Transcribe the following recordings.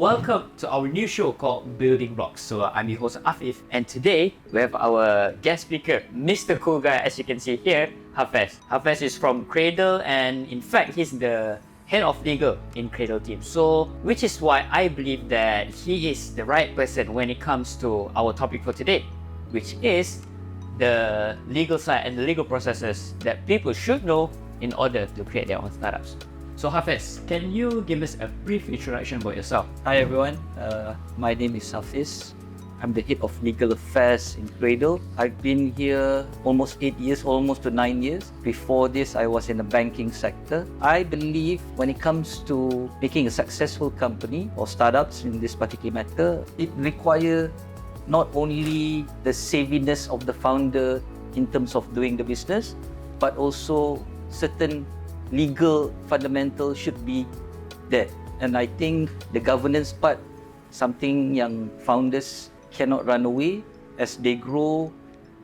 welcome to our new show called Building Blocks. So I'm your host Afif, and today we have our guest speaker, Mr. Cool Guy, as you can see here, Hafez. Hafez is from Cradle, and in fact he's the head of legal in Cradle team. So which is why I believe that he is the right person when it comes to our topic for today, which is the legal side and the legal processes that people should know in order to create their own startups. So Hafez, can you give us a brief introduction about yourself? Hi everyone, my name is Hafez. I'm the head of legal affairs in Cradle. I've been here almost 8 years, almost to 9 years. Before this, I was in the banking sector. I believe when it comes to making a successful company or startups in this particular matter, it requires not only the savviness of the founder in terms of doing the business, but also certain legal fundamentals should be there. And I think the governance part, something young founders cannot run away. As they grow,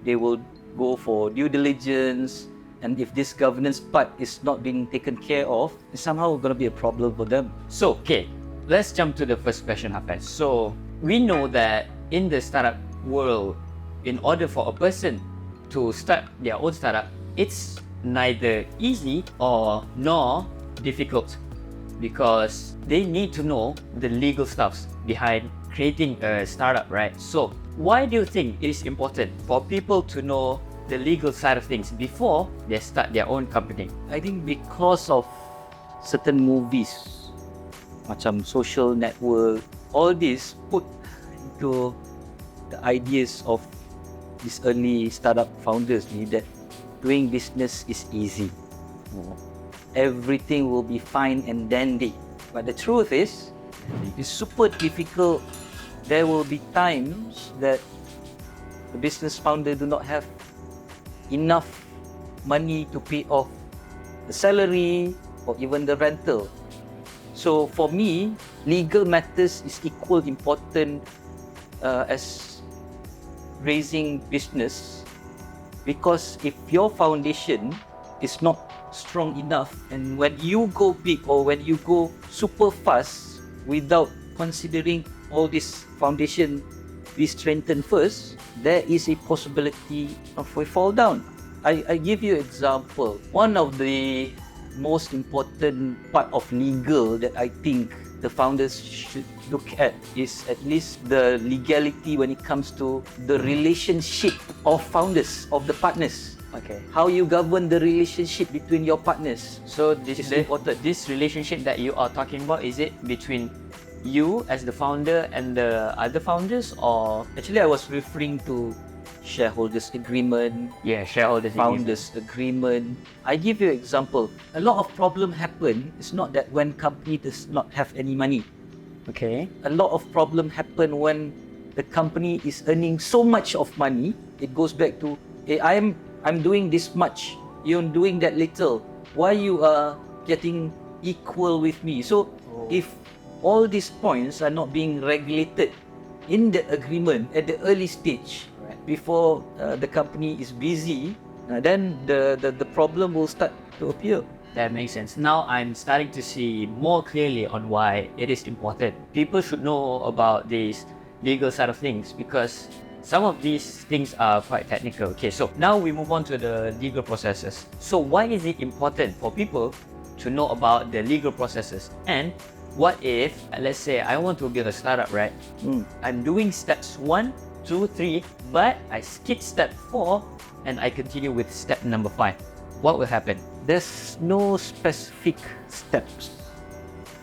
they will go for due diligence. And if this governance part is not being taken care of, it's somehow going to be a problem for them. So, okay, let's jump to the first question, Hafez. So, we know that in the startup world, in order for a person to start their own startup, it's neither easy or nor difficult, because they need to know the legal stuffs behind creating a startup, right? So why do you think it is important for people to know the legal side of things before they start their own company? I think because of certain movies, macam Social Network, all this put into the ideas of these early startup founders that doing business is easy. Everything will be fine and dandy. But the truth is, it's super difficult. There will be times that the business founder do not have enough money to pay off the salary or even the rental. So for me, legal matters is equal important as raising business. Because if your foundation is not strong enough, and when you go big or when you go super fast without considering all this foundation be strengthened first, there is a possibility of a fall down. I give you an example. One of the most important part of legal that I think the founders should look at is at least the legality when it comes to the relationship of founders, of the partners. Okay. How you govern the relationship between your partners. So this is important. This relationship that you are talking about, is it between you as the founder and the other founders, or? Actually, I was referring to shareholders agreement, Yeah, shareholders founders agreement. I give you an example. A lot of problem happen. It's not that when company does not have any money. Okay. A lot of problem happen when the company is earning so much of money. It goes back to, hey, I'm doing this much, you're doing that little. Why you are getting equal with me? So if all these points are not being regulated in the agreement at the early stage, before the company is busy, then the problem will start to appear. That makes sense. Now I'm starting to see more clearly on why it is important. People should know about this legal side of things, because some of these things are quite technical. Okay, so now we move on to the legal processes. So why is it important for people to know about the legal processes? And what if, let's say I want to build a startup, right? I'm doing steps 1, 2, 3, but I skip step 4 and I continue with step number 5. What will happen? There's no specific steps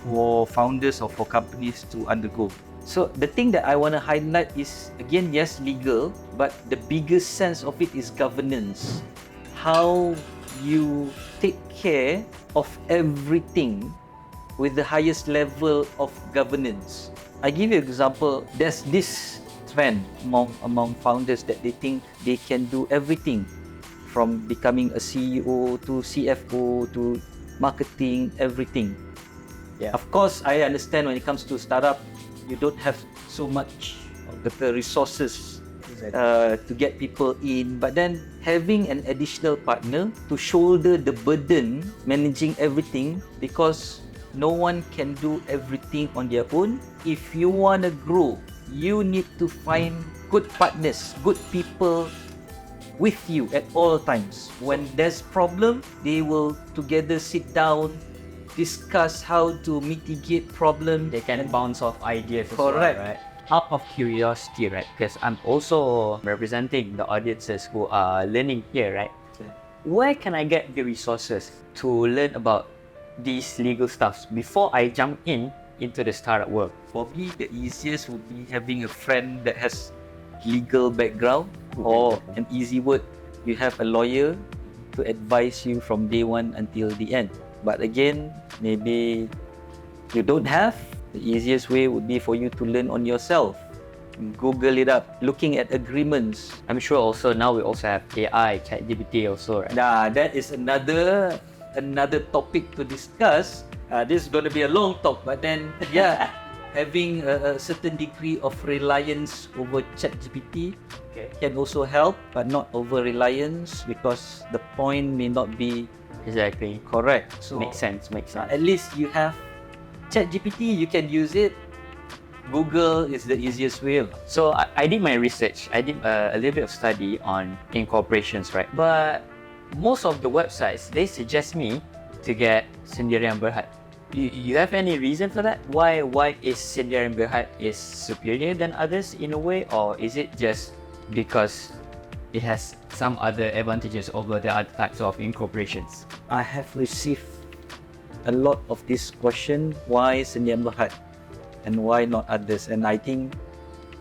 for founders or for companies to undergo. So the thing that I want to highlight is, again, yes, legal, but the biggest sense of it is governance. How you take care of everything with the highest level of governance. I give you an example. There's this trend among founders that they think they can do everything, from becoming a CEO to CFO to marketing, everything. Yeah. Of course, I understand when it comes to startup, you don't have so much of the resources to get people in. But then having an additional partner to shoulder the burden managing everything, because no one can do everything on their own. If you want to grow, you need to find good partners, good people with you at all times. When there's problem, they will together sit down, discuss how to mitigate problem. They can bounce off ideas as Correct. well, right? Out of curiosity, right? Because I'm also representing the audiences who are learning here, right? Where can I get the resources to learn about these legal stuffs before I jump into the startup world? For me, the easiest would be having a friend that has legal background, or an easy word, you have a lawyer to advise you from day one until the end. But again, maybe you don't have, the easiest way would be for you to learn on yourself. Google it up, looking at agreements. I'm sure also now we also have AI, ChatGPT also, right? Nah, that is another topic to discuss. This is going to be a long talk, but then yeah, having a certain degree of reliance over ChatGPT can also help, but not over reliance, because the point may not be Exactly. correct. So Makes sense. at least you have ChatGPT, you can use it. Google is the easiest way. So I did my research. I did a little bit of study on incorporations, right? But most of the websites, they suggest me to get Sendirian Berhad. You have any reason for that? Why is Sendirian Berhad is superior than others in a way, or is it just because it has some other advantages over the other types of incorporations? I have received a lot of this question, why Sendirian Berhad and why not others? And I think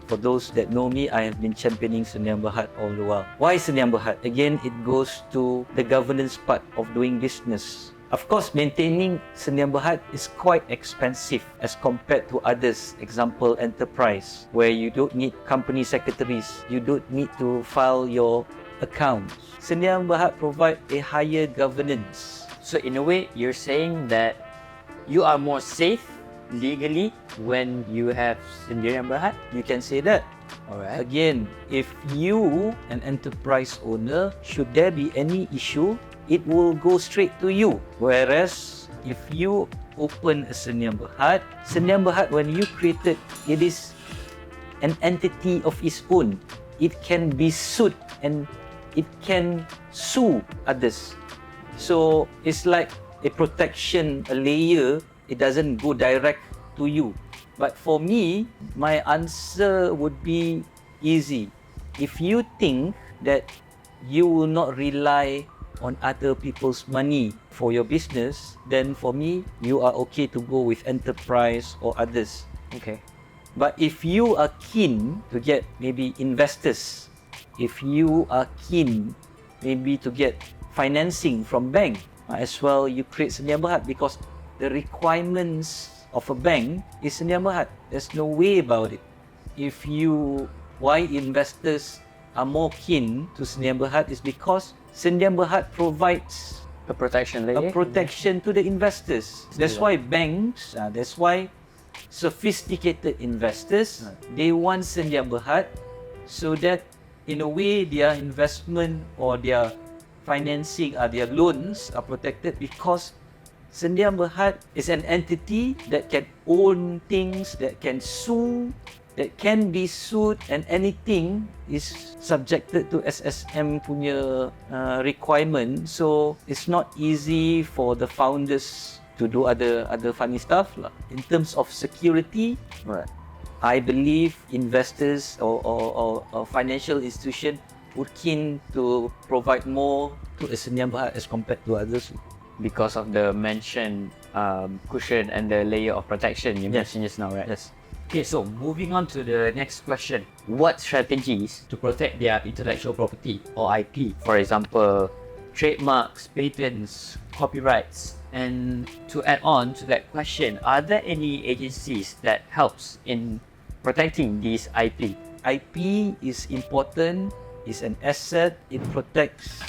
for those that know me, I have been championing Sendirian Berhad all the while. Why Sendirian Berhad? Again, it goes to the governance part of doing business. Of course, maintaining Sendirian Berhad is quite expensive as compared to others. Example, enterprise, where you don't need company secretaries, you don't need to file your accounts. Sendirian Berhad provide a higher governance. So in a way, you're saying that you are more safe legally when you have Sendirian Berhad? You can say that. Alright. Again, if you, an enterprise owner, should there be any issue, it will go straight to you. Whereas, if you open a Sendirian Berhad, when you created, it is an entity of its own. It can be sued and it can sue others. So, it's like a protection, a layer. It doesn't go direct to you. But for me, my answer would be easy. If you think that you will not rely on other people's money for your business, then for me, you are okay to go with enterprise or others. Okay. But if you are keen to get maybe investors, if you are keen maybe to get financing from bank, might as well you create Sendirian Berhad, because the requirements of a bank is Sendirian Berhad. There's no way about it. Why investors are more keen to Sendirian Berhad is because Sendirian Berhad provides A protection layer? a protection to the investors. That's why banks, that's why sophisticated investors, they want Sendirian Berhad, so that in a way their investment or their financing, their loans are protected, because Sendirian Berhad is an entity that can own things, that can sue, that can be sued, and anything is subjected to SSM punya requirement. So it's not easy for the founders to do other funny stuff lah. In terms of security, Right. I believe investors or financial institution would keen to provide more to a Sendirian Berhad as compared to others. Because of the mentioned cushion and the layer of protection you mentioned just now, right? Yes. Okay, so moving on to the next question. What strategies to protect their intellectual property or IP? For example, trademarks, patents, copyrights. And to add on to that question, are there any agencies that helps in protecting these IP? IP is important, is an asset, it protects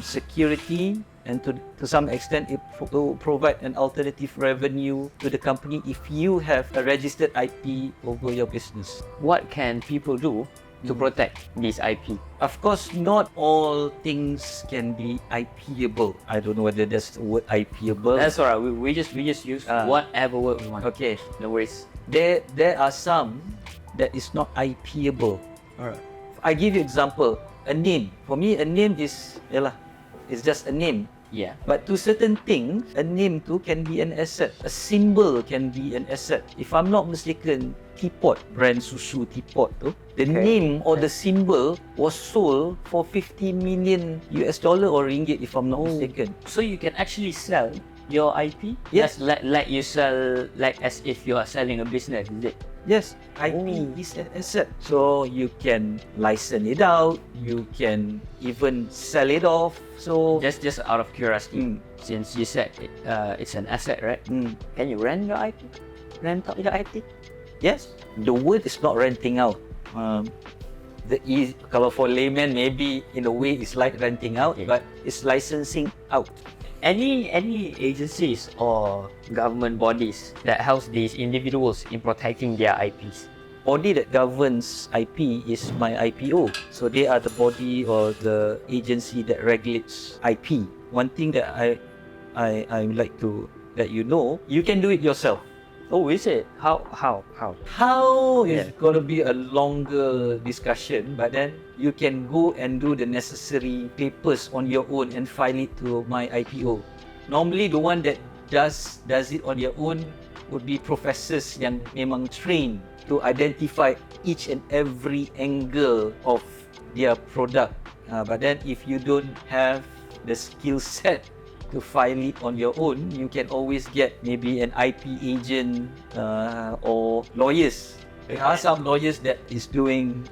security, and to some extent it will provide an alternative revenue to the company if you have a registered IP over your business. What can people do to protect this IP? Of course, not all things can be IPable. I don't know whether that's the word IPable. That's alright. We just use whatever word we want. Okay. No worries. There are some that is not IPable. Alright. I give you example. A name. For me, a name is it's just a name. Yeah. But to certain things, a name too can be an asset. A symbol can be an asset. If I'm not mistaken, teapot, brand susu teapot tu, the name or the symbol was sold for 50 million US dollar or ringgit if I'm not mistaken. So you can actually sell your IP? Yes. Like you sell, like as if you are selling a business, is it? Yes, IP is an asset. So you can license it out, you can even sell it off. So Just out of curiosity, since you said it's an asset, right? Can you rent your IP? Rent out your IP? yes, the word is not renting out. Kalau for layman, maybe in a way it's like renting out, but it's licensing out. Any agencies or government bodies that helps these individuals in protecting their IPs? Body that governs IP is my IPO. So they are the body or the agency that regulates IP. One thing that I would like to let you know, you can do it yourself. Oh, is it? How? How is going to be a longer discussion, but then you can go and do the necessary papers on your own and file it to my IPO. Normally, the one that does it on your own would be professors yang memang trained to identify each and every angle of their product. But then if you don't have the skill set to file it on your own, you can always get maybe an IP agent or lawyers. There are some lawyers that is doing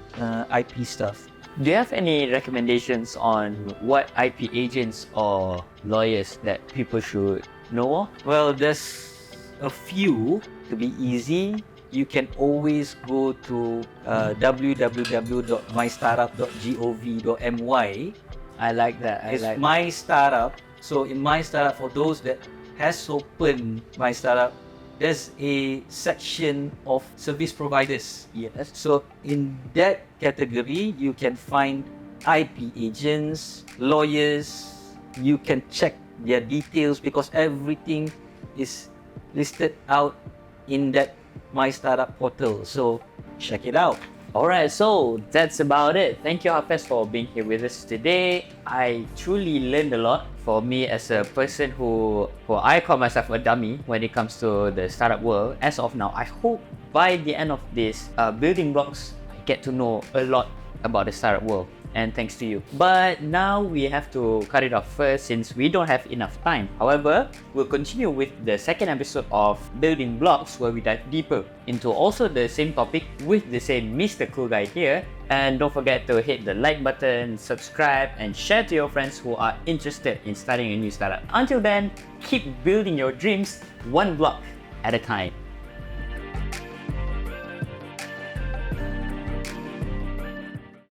IP stuff. Do you have any recommendations on what IP agents or lawyers that people should know of? Well, there's a few. To be easy, you can always go to www.mystartup.gov.my. I like that. It's My Startup. So in My Startup, for those that has opened My Startup, there's a section of service providers. Yes. So in that category, you can find IP agents, lawyers. You can check their details because everything is listed out in that My Startup portal. So check it out. Alright, so that's about it. Thank you, Hafez, for being here with us today. I truly learned a lot. For me, as a person who I call myself a dummy when it comes to the startup world. As of now, I hope by the end of this building blocks, I get to know a lot about the startup world. And thanks to you. But now we have to cut it off first since we don't have enough time. However, we'll continue with the second episode of Building Blocks where we dive deeper into also the same topic with the same Mr. Cool Guy here. And don't forget to hit the like button, subscribe, and share to your friends who are interested in starting a new startup. Until then, keep building your dreams one block at a time.